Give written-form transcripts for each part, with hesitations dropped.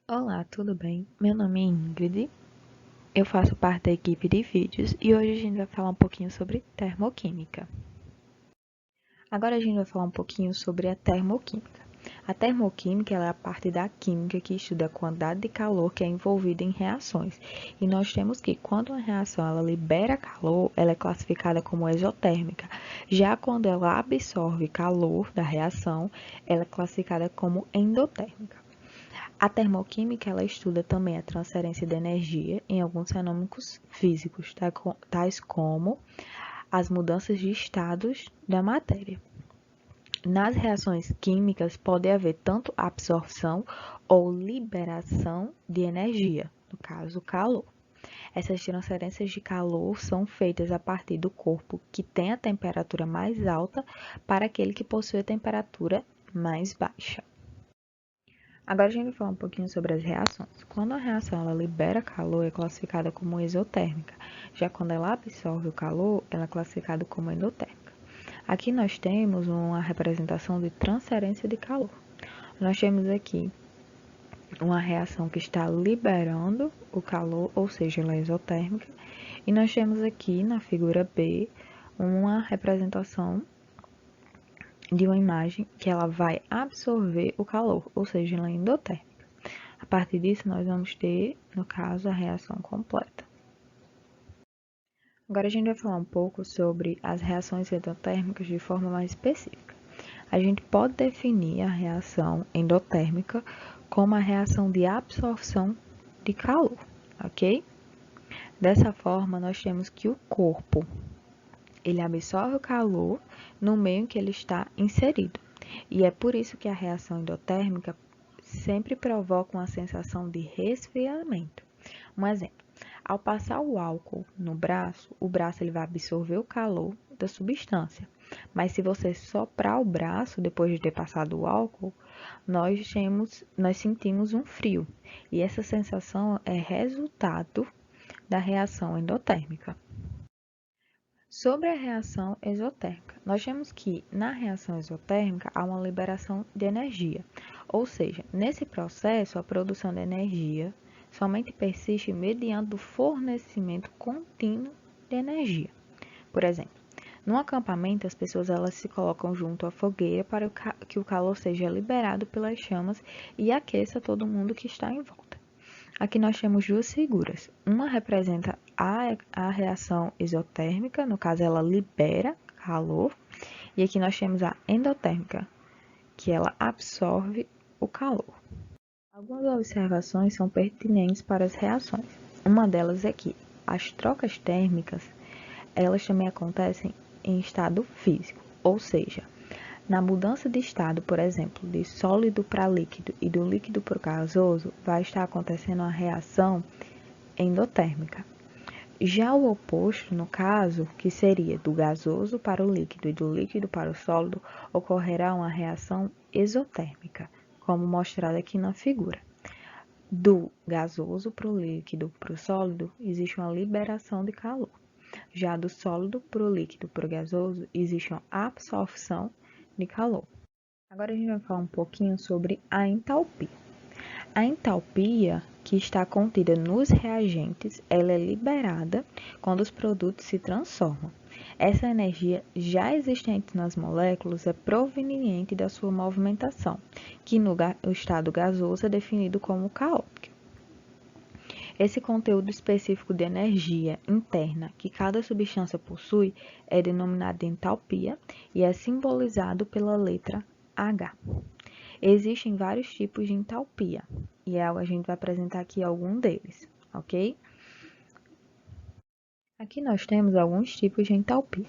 Olá, tudo bem? Meu nome é Ingrid, eu faço parte da equipe de vídeos e hoje a gente vai falar um pouquinho sobre termoquímica. Agora a gente vai falar um pouquinho sobre a termoquímica. A termoquímica é a parte da química que estuda a quantidade de calor que é envolvida em reações. E nós temos que, quando uma reação ela libera calor, ela é classificada como exotérmica. Já quando ela absorve calor da reação, ela é classificada como endotérmica. A termoquímica ela estuda também a transferência de energia em alguns fenômenos físicos, tais como as mudanças de estados da matéria. Nas reações químicas pode haver tanto absorção ou liberação de energia, no caso, calor. Essas transferências de calor são feitas a partir do corpo que tem a temperatura mais alta para aquele que possui a temperatura mais baixa. Agora a gente vai falar um pouquinho sobre as reações. Quando a reação ela libera calor, é classificada como exotérmica. Já quando ela absorve o calor, ela é classificada como endotérmica. Aqui nós temos uma representação de transferência de calor. Nós temos aqui uma reação que está liberando o calor, ou seja, ela é exotérmica. E nós temos aqui na figura B uma representação de uma imagem que ela vai absorver o calor, ou seja, ela é endotérmica. A partir disso, nós vamos ter, no caso, a reação completa. Agora a gente vai falar um pouco sobre as reações endotérmicas de forma mais específica. A gente pode definir a reação endotérmica como a reação de absorção de calor, ok? Dessa forma, nós temos que o corpo ele absorve o calor no meio em que ele está inserido. E é por isso que a reação endotérmica sempre provoca uma sensação de resfriamento. Um exemplo, ao passar o álcool no braço, o braço ele vai absorver o calor da substância. Mas se você soprar o braço depois de ter passado o álcool, nós sentimos um frio. E essa sensação é resultado da reação endotérmica. Sobre a reação exotérmica, nós temos que na reação exotérmica há uma liberação de energia, ou seja, nesse processo a produção de energia somente persiste mediante o fornecimento contínuo de energia. Por exemplo, no acampamento as pessoas elas se colocam junto à fogueira para que o calor seja liberado pelas chamas e aqueça todo mundo que está em volta. Aqui nós temos duas figuras. Uma representa a reação exotérmica, no caso ela libera calor, e aqui nós temos a endotérmica, que ela absorve o calor. Algumas observações são pertinentes para as reações. Uma delas é que as trocas térmicas, elas também acontecem em estado físico, ou seja, na mudança de estado, por exemplo, de sólido para líquido e do líquido para o gasoso, vai estar acontecendo uma reação endotérmica. Já o oposto, no caso, que seria do gasoso para o líquido e do líquido para o sólido, ocorrerá uma reação exotérmica, como mostrado aqui na figura. Do gasoso para o líquido para o sólido, existe uma liberação de calor. Já do sólido para o líquido para o gasoso, existe uma absorção de calor. Agora a gente vai falar um pouquinho sobre a entalpia. A entalpia que está contida nos reagentes, ela é liberada quando os produtos se transformam. Essa energia já existente nas moléculas é proveniente da sua movimentação, que no estado gasoso é definido como caótico. Esse conteúdo específico de energia interna que cada substância possui é denominado de entalpia e é simbolizado pela letra H. Existem vários tipos de entalpia e a gente vai apresentar aqui algum deles, ok? Aqui nós temos alguns tipos de entalpia.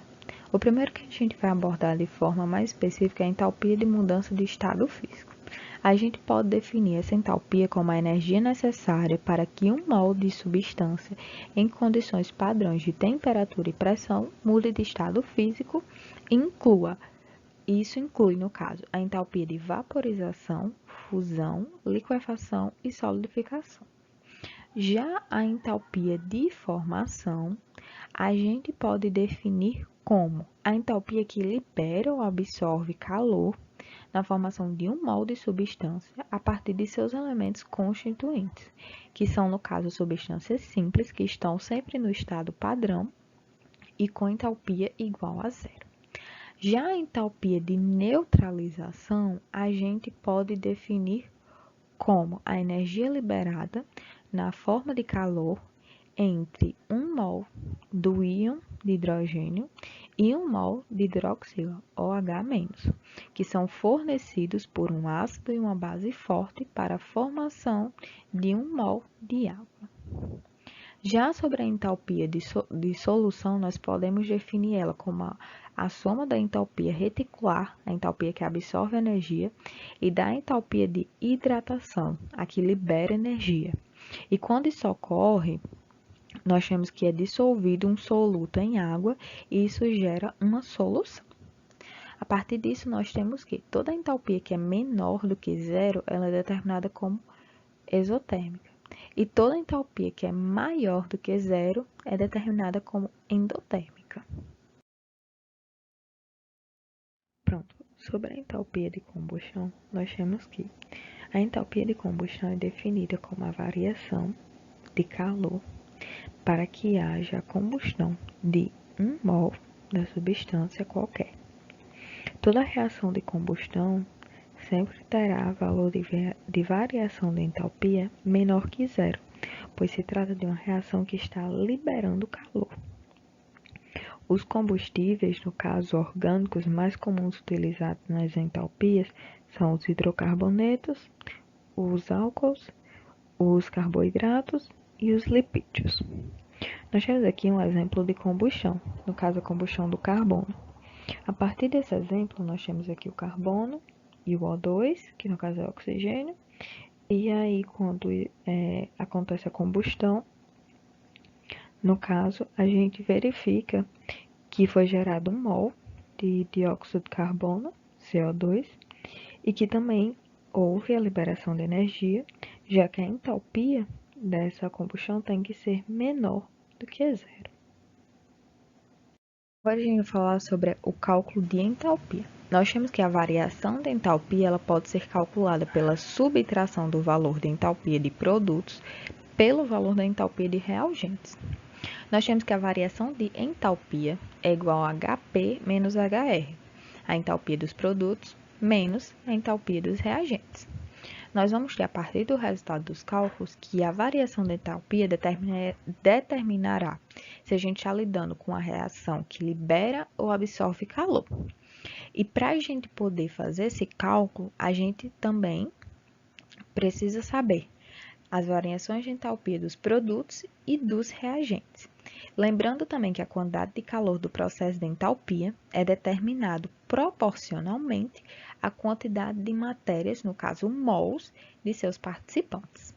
O primeiro que a gente vai abordar de forma mais específica é a entalpia de mudança de estado físico. A gente pode definir essa entalpia como a energia necessária para que um mol de substância em condições padrões de temperatura e pressão mude de estado físico e isso inclui, no caso, a entalpia de vaporização, fusão, liquefação e solidificação. Já a entalpia de formação, a gente pode definir como a entalpia que libera ou absorve calor na formação de um mol de substância a partir de seus elementos constituintes, que são, no caso, substâncias simples que estão sempre no estado padrão e com entalpia igual a zero. Já a entalpia de neutralização, a gente pode definir como a energia liberada na forma de calor entre 1 mol do íon de hidrogênio e 1 mol de hidroxila, OH-, que são fornecidos por um ácido e uma base forte para a formação de 1 mol de água. Já sobre a entalpia de solução, nós podemos definir ela como a soma da entalpia reticular, a entalpia que absorve energia, e da entalpia de hidratação, a que libera energia. E quando isso ocorre, nós temos que é dissolvido um soluto em água e isso gera uma solução. A partir disso, nós temos que toda entalpia que é menor do que zero, ela é determinada como exotérmica. E toda entalpia que é maior do que zero é determinada como endotérmica. Pronto, sobre a entalpia de combustão, nós temos que a entalpia de combustão é definida como a variação de calor para que haja a combustão de 1 mol da substância qualquer. Toda reação de combustão sempre terá valor de variação de entalpia menor que zero, pois se trata de uma reação que está liberando calor. Os combustíveis, no caso orgânicos, mais comuns utilizados nas entalpias são os hidrocarbonetos, os álcools, os carboidratos e os lipídios. Nós temos aqui um exemplo de combustão, no caso a combustão do carbono. A partir desse exemplo, nós temos aqui o carbono e o O2, que no caso é o oxigênio, e aí quando acontece a combustão, no caso, a gente verifica que foi gerado 1 mol de dióxido de carbono, CO2, e que também houve a liberação de energia, já que a entalpia dessa combustão tem que ser menor do que zero. Agora a gente vai falar sobre o cálculo de entalpia. Nós temos que a variação de entalpia ela pode ser calculada pela subtração do valor de entalpia de produtos pelo valor da entalpia de reagentes. Nós temos que a variação de entalpia é igual a HP menos HR, a entalpia dos produtos menos a entalpia dos reagentes. Nós vamos ter, a partir do resultado dos cálculos, que a variação de entalpia determinará se a gente está lidando com a reação que libera ou absorve calor. E para a gente poder fazer esse cálculo, a gente também precisa saber as variações de entalpia dos produtos e dos reagentes. Lembrando também que a quantidade de calor do processo de entalpia é determinado proporcionalmente à quantidade de matérias, no caso mols, de seus participantes.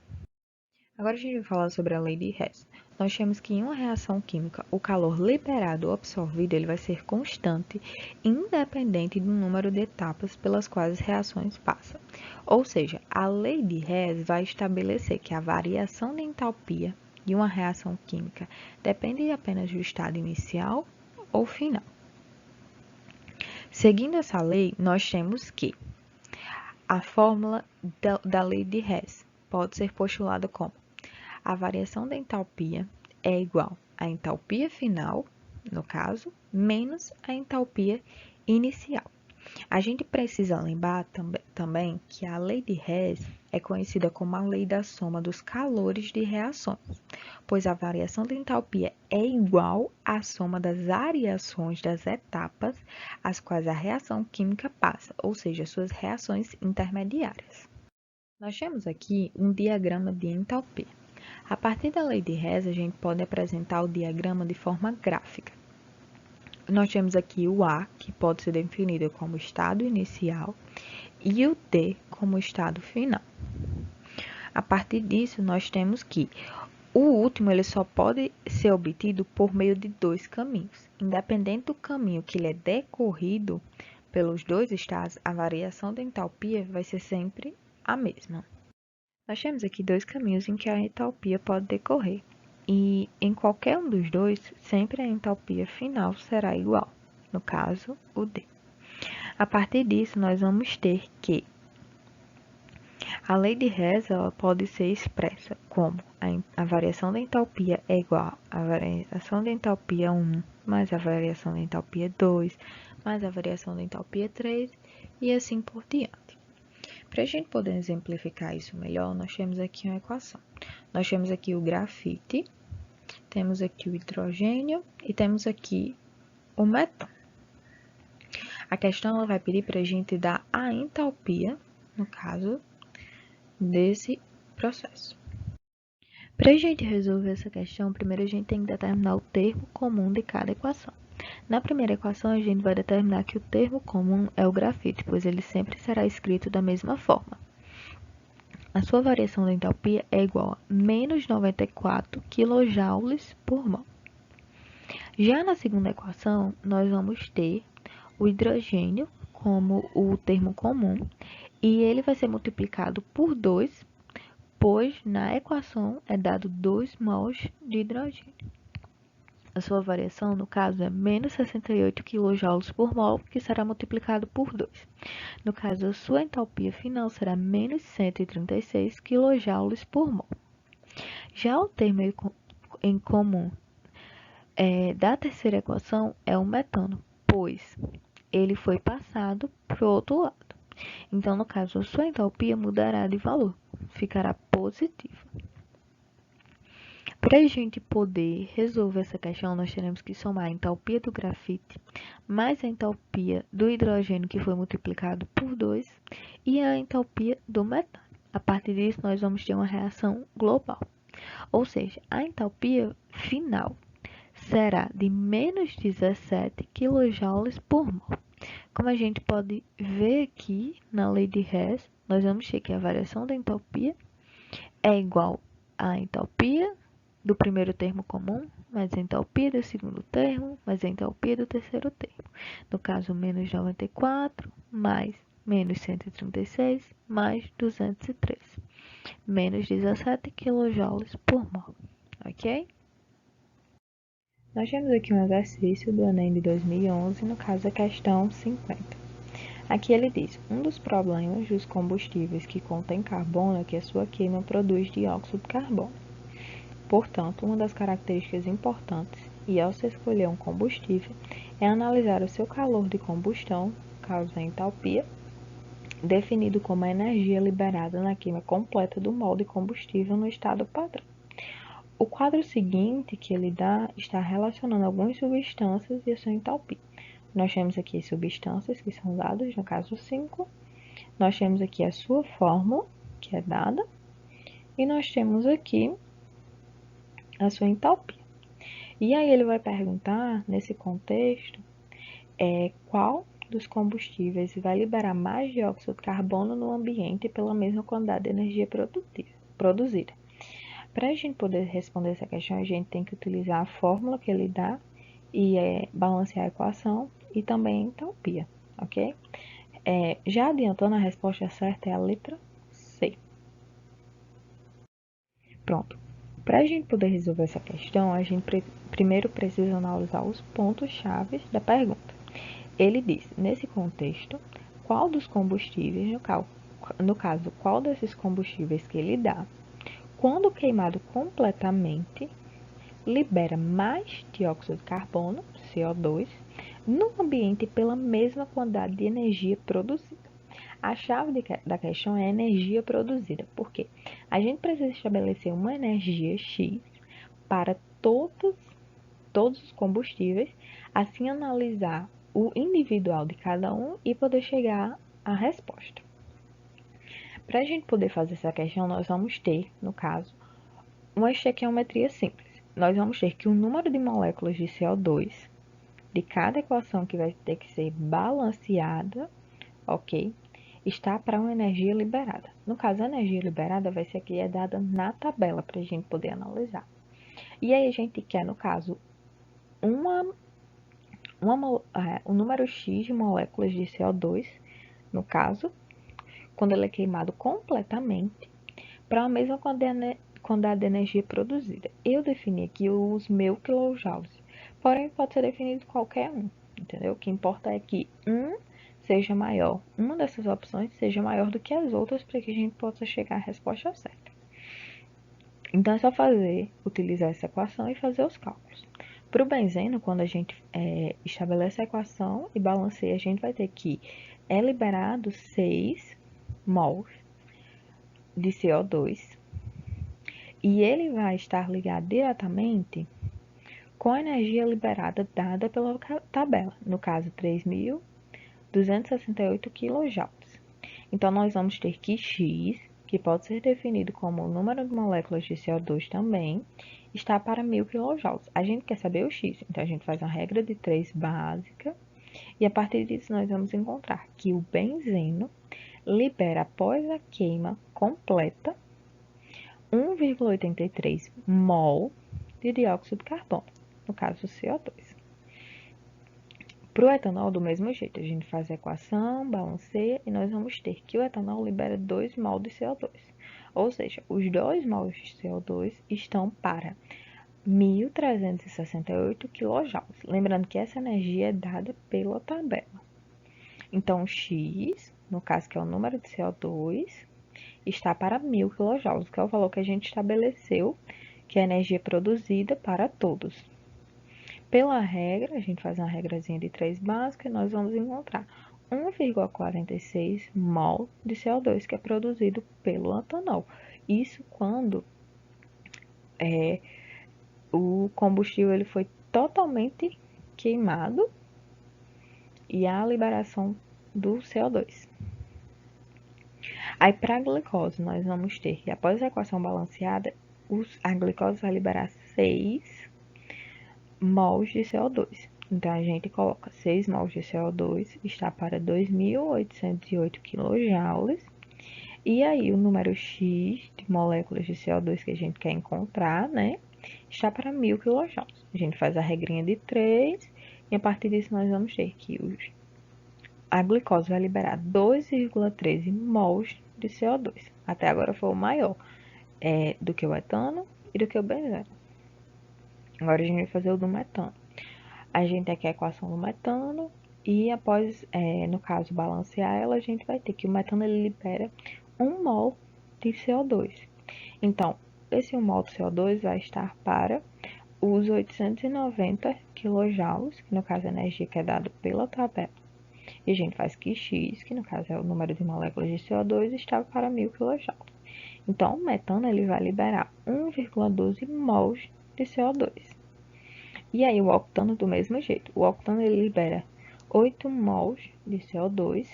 Agora a gente vai falar sobre a lei de Hess. Nós temos que em uma reação química, o calor liberado ou absorvido ele vai ser constante, independente do número de etapas pelas quais as reações passam. Ou seja, a lei de Hess vai estabelecer que a variação de entalpia de uma reação química depende apenas do estado inicial ou final. Seguindo essa lei, nós temos que a fórmula da lei de Hess pode ser postulada como a variação da entalpia é igual à entalpia final, no caso, menos a entalpia inicial. A gente precisa lembrar também que a lei de Hess é conhecida como a lei da soma dos calores de reações, pois a variação da entalpia é igual à soma das variações das etapas às quais a reação química passa, ou seja, suas reações intermediárias. Nós temos aqui um diagrama de entalpia. A partir da lei de Hess, a gente pode apresentar o diagrama de forma gráfica. Nós temos aqui o A, que pode ser definido como estado inicial, e o D como estado final. A partir disso, nós temos que o último ele só pode ser obtido por meio de dois caminhos. Independente do caminho que ele é decorrido pelos dois estados, a variação da entalpia vai ser sempre a mesma. Nós temos aqui dois caminhos em que a entalpia pode decorrer, e em qualquer um dos dois, sempre a entalpia final será igual, no caso, o D. A partir disso, nós vamos ter que a lei de Hess ela pode ser expressa como a variação da entalpia é igual à variação da entalpia 1 mais a variação da entalpia 2 mais a variação da entalpia 3 e assim por diante. Para a gente poder exemplificar isso melhor, nós temos aqui uma equação. Nós temos aqui o grafite, temos aqui o hidrogênio e temos aqui o metano. A questão ela vai pedir para a gente dar a entalpia, no caso, desse processo. Para a gente resolver essa questão, primeiro a gente tem que determinar o termo comum de cada equação. Na primeira equação, a gente vai determinar que o termo comum é o grafite, pois ele sempre será escrito da mesma forma. A sua variação da entalpia é igual a menos 94 kJ por mol. Já na segunda equação, nós vamos ter o hidrogênio como o termo comum e ele vai ser multiplicado por 2, pois na equação é dado 2 mols de hidrogênio. A sua variação, no caso, é menos 68 kJ por mol, que será multiplicado por 2. No caso, a sua entalpia final será menos 136 kJ por mol. Já o termo em comum da terceira equação é o metano, pois ele foi passado para o outro lado. Então, no caso, a sua entalpia mudará de valor, ficará positiva. Para a gente poder resolver essa questão, nós teremos que somar a entalpia do grafite mais a entalpia do hidrogênio, que foi multiplicado por 2, e a entalpia do metano. A partir disso, nós vamos ter uma reação global. Ou seja, a entalpia final será de menos 17 kJ por mol. Como a gente pode ver aqui na lei de Hess, nós vamos ter que a variação da entalpia é igual à entalpia do primeiro termo comum, mais a entalpia do segundo termo, mais a entalpia do terceiro termo. No caso, menos 94, mais menos 136, mais 203. Menos 17 kJ por mol, ok? Nós temos aqui um exercício do Enem de 2011, no caso a questão 50. Aqui ele diz, um dos problemas dos combustíveis que contém carbono é que a sua queima produz dióxido de carbono. Portanto, uma das características importantes, e ao se escolher um combustível, é analisar o seu calor de combustão, caso a entalpia, definido como a energia liberada na queima completa do mol de combustível no estado padrão. O quadro seguinte que ele dá está relacionando algumas substâncias e a sua entalpia. Nós temos aqui as substâncias que são dadas, no caso 5. Nós temos aqui a sua fórmula, que é dada. E nós temos aqui a sua entalpia. E aí ele vai perguntar, nesse contexto, qual dos combustíveis vai liberar mais dióxido de carbono no ambiente pela mesma quantidade de energia produzida. Para a gente poder responder essa questão, a gente tem que utilizar a fórmula que ele dá e balancear a equação e também a entalpia, ok? Já adiantando, a resposta certa é a letra C. Pronto. Para a gente poder resolver essa questão, a gente primeiro precisa analisar os pontos-chave da pergunta. Ele diz, nesse contexto, qual dos combustíveis, no caso, qual desses combustíveis que ele dá, quando queimado completamente, libera mais dióxido de carbono, CO2, no ambiente pela mesma quantidade de energia produzida. A chave da questão é a energia produzida, porque a gente precisa estabelecer uma energia X para todos os combustíveis, assim analisar o individual de cada um e poder chegar à resposta. Para a gente poder fazer essa questão, nós vamos ter, no caso, uma estequiometria simples. Nós vamos ter que o número de moléculas de CO2 de cada equação que vai ter que ser balanceada, ok? Está para uma energia liberada. No caso, a energia liberada vai ser a que é dada na tabela para a gente poder analisar. E aí a gente quer, no caso, o número X de moléculas de CO2, no caso, quando ele é queimado completamente, para a mesma quantidade de energia produzida. Eu defini aqui os meus kilojoules, porém pode ser definido qualquer um, entendeu? O que importa é que um seja maior, uma dessas opções seja maior do que as outras para que a gente possa chegar à resposta certa. Então é só utilizar essa equação e fazer os cálculos. Para o benzeno, quando a gente estabelece a equação e balanceia, a gente vai ter que é liberado 6 mols de CO2 e ele vai estar ligado diretamente com a energia liberada dada pela tabela, no caso 3.268 kJ. Então, nós vamos ter que X, que pode ser definido como o número de moléculas de CO2 também, está para 1.000 kJ. A gente quer saber o X, então a gente faz uma regra de 3 básica, e a partir disso nós vamos encontrar que o benzeno libera, após a queima completa, 1,83 mol de dióxido de carbono, no caso CO2. Para o etanol, do mesmo jeito, a gente faz a equação, balanceia e nós vamos ter que o etanol libera 2 mol de CO2. Ou seja, os 2 mols de CO2 estão para 1.368 kJ. Lembrando que essa energia é dada pela tabela. Então, X, no caso que é o número de CO2, está para 1.000 kJ, que é o valor que a gente estabeleceu, que é a energia produzida para todos. Pela regra, a gente faz uma regrazinha de 3 básica e nós vamos encontrar 1,46 mol de CO2 que é produzido pelo etanol. Isso quando o combustível ele foi totalmente queimado e há a liberação do CO2. Aí, para a glicose, nós vamos ter que, após a equação balanceada, a glicose vai liberar 6 mols de CO2. Então, a gente coloca 6 mols de CO2, está para 2.808 kJ. E aí, o número X de moléculas de CO2 que a gente quer encontrar, né, está para 1.000 kJ. A gente faz a regrinha de 3 e a partir disso nós vamos ter que a glicose vai liberar 2,13 mols de CO2. Até agora foi o maior do que o etano e do que o benzeno. Agora a gente vai fazer o do metano. A gente tem aqui a equação do metano e após, no caso, balancear ela, a gente vai ter que o metano ele libera 1 mol de CO2. Então, esse 1 mol de CO2 vai estar para os 890 kJ, que no caso é a energia que é dada pela tabela. E a gente faz que X, que no caso é o número de moléculas de CO2, está para 1.000 kJ. Então, o metano ele vai liberar 1,12 mols de CO2. E aí, o octano do mesmo jeito. O octano ele libera 8 mols de CO2.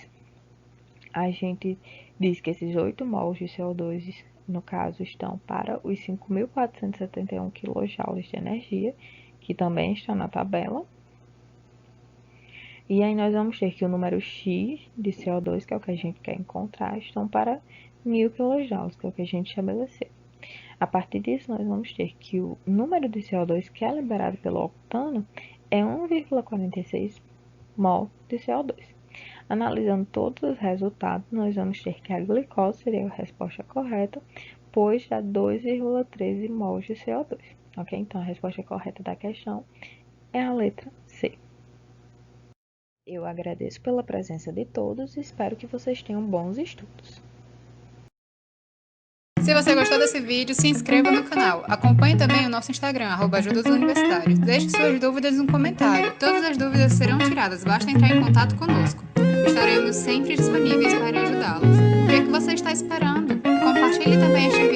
A gente diz que esses 8 mols de CO2, no caso, estão para os 5.471 kJ de energia, que também está na tabela. E aí nós vamos ter que o número X de CO2, que é o que a gente quer encontrar, estão para 1.000 kJ, que é o que a gente estabeleceu. A partir disso, nós vamos ter que o número de CO2 que é liberado pelo octano é 1,46 mol de CO2. Analisando todos os resultados, nós vamos ter que a glicose seria a resposta correta, pois dá 2,13 mols de CO2. Ok? Então, a resposta correta da questão é a letra C. Eu agradeço pela presença de todos e espero que vocês tenham bons estudos. Se você gostou desse vídeo, se inscreva no canal. Acompanhe também o nosso Instagram, @ajudasuniversitários. Deixe suas dúvidas no comentário. Todas as dúvidas serão tiradas, basta entrar em contato conosco. Estaremos sempre disponíveis para ajudá-los. O que é que você está esperando? Compartilhe também este